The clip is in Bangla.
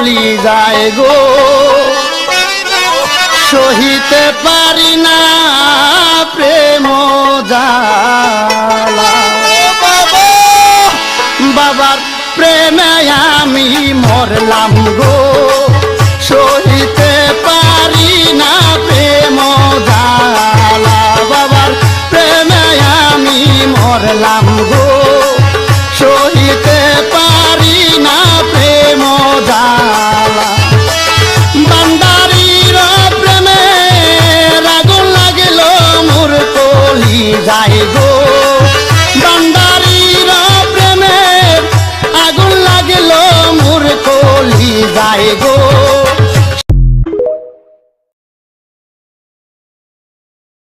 কলি যায় গো সহিতে পারি না প্রেম জ্বালা বাবার প্রেমে আমি মরলাম গো সহিতে পারি না প্রেম জ্বালা বাবার প্রেমে আমি মরলাম গো সহিতে পারি না প্রেম জ্বালা বান্দারির প্রেমে আগুন লাগিল মোর কলি যায় গো বান্দারির প্রেমে আগুন লাগিল মোর কলি যায় গো